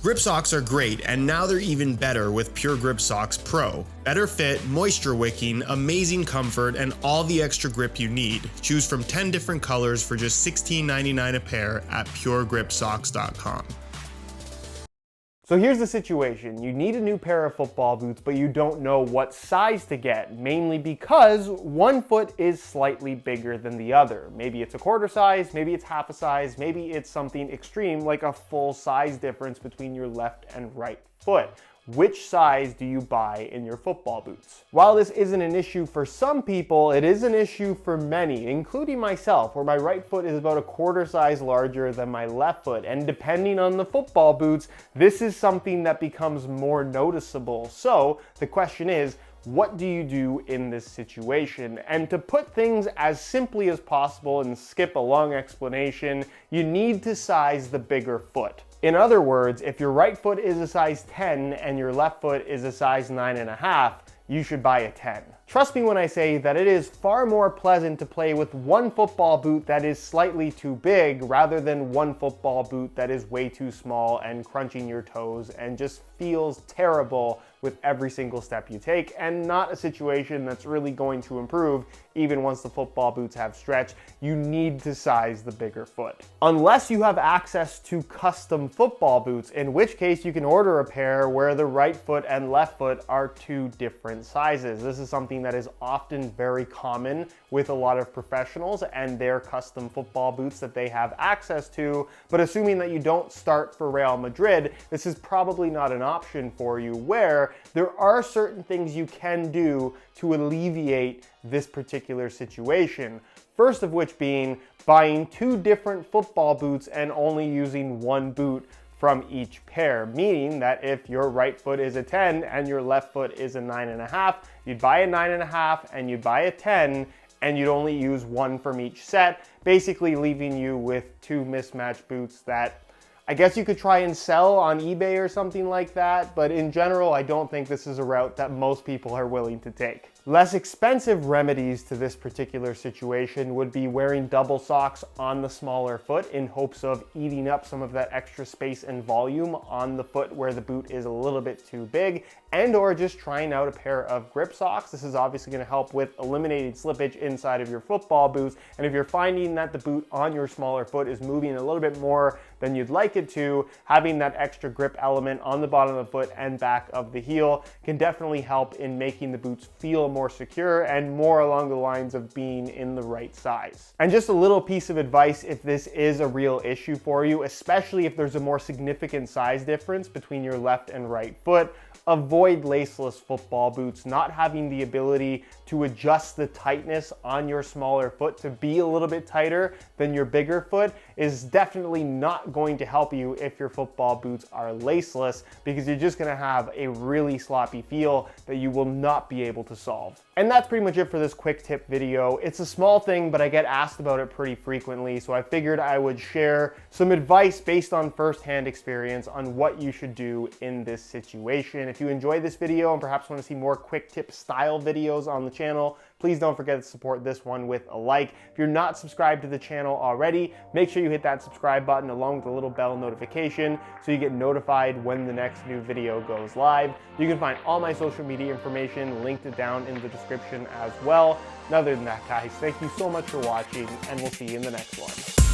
Grip socks are great, and now they're even better with Pure Grip Socks Pro. Better fit, moisture wicking, amazing comfort, and all the extra grip you need. Choose from 10 different colors for just $16.99 a pair at puregripsocks.com. So here's the situation. You need a new pair of football boots, but you don't know what size to get, mainly because one foot is slightly bigger than the other. Maybe it's a quarter size, maybe it's half a size, maybe it's something extreme like a full size difference between your left and right foot. Which size do you buy in your football boots? While this isn't an issue for some people, it is an issue for many, including myself, where my right foot is about a quarter size larger than my left foot. And depending on the football boots, this is something that becomes more noticeable. So the question is, what do you do in this situation? And to put things as simply as possible and skip a long explanation, you need to size the bigger foot. In other words, if your right foot is a size 10 and your left foot is a size 9.5, you should buy a 10. Trust me when I say that it is far more pleasant to play with one football boot that is slightly too big rather than one football boot that is way too small and crunching your toes and just feels terrible with every single step you take, and not a situation that's really going to improve even once the football boots have stretch. You need to size the bigger foot. Unless you have access to custom football boots, in which case you can order a pair where the right foot and left foot are two different sizes. This is something that is often very common with a lot of professionals and their custom football boots that they have access to, but assuming that you don't start for Real Madrid, this is probably not an option for you, where there are certain things you can do to alleviate this particular situation. First of which being buying two different football boots and only using one boot from each pair, meaning that if your right foot is a 10 and your left foot is a 9.5, you'd buy a 9.5 and you'd buy a 10, and you'd only use one from each set, basically leaving you with two mismatched boots that I guess you could try and sell on eBay or something like that, but in general, I don't think this is a route that most people are willing to take. Less expensive remedies to this particular situation would be wearing double socks on the smaller foot in hopes of eating up some of that extra space and volume on the foot where the boot is a little bit too big, and or just trying out a pair of grip socks. This is obviously going to help with eliminating slippage inside of your football boots, and if you're finding that the boot on your smaller foot is moving a little bit more than you'd like it to, having that extra grip element on the bottom of the foot and back of the heel can definitely help in making the boots feel more secure and more along the lines of being in the right size. And just a little piece of advice if this is a real issue for you, especially if there's a more significant size difference between your left and right foot, avoid laceless football boots. Not having the ability to adjust the tightness on your smaller foot to be a little bit tighter than your bigger foot is definitely not going to help you if your football boots are laceless, because you're just gonna have a really sloppy feel that you will not be able to solve. And that's pretty much it for this quick tip video. It's a small thing, but I get asked about it pretty frequently, so I figured I would share some advice based on firsthand experience on what you should do in this situation. If you enjoyed this video and perhaps want to see more quick tip style videos on the channel, please don't forget to support this one with a like. If you're not subscribed to the channel already, make sure you hit that subscribe button along with the little bell notification so you get notified when the next new video goes live. You can find all my social media information linked down in the description as well. And other than that, guys, thank you so much for watching, and we'll see you in the next one.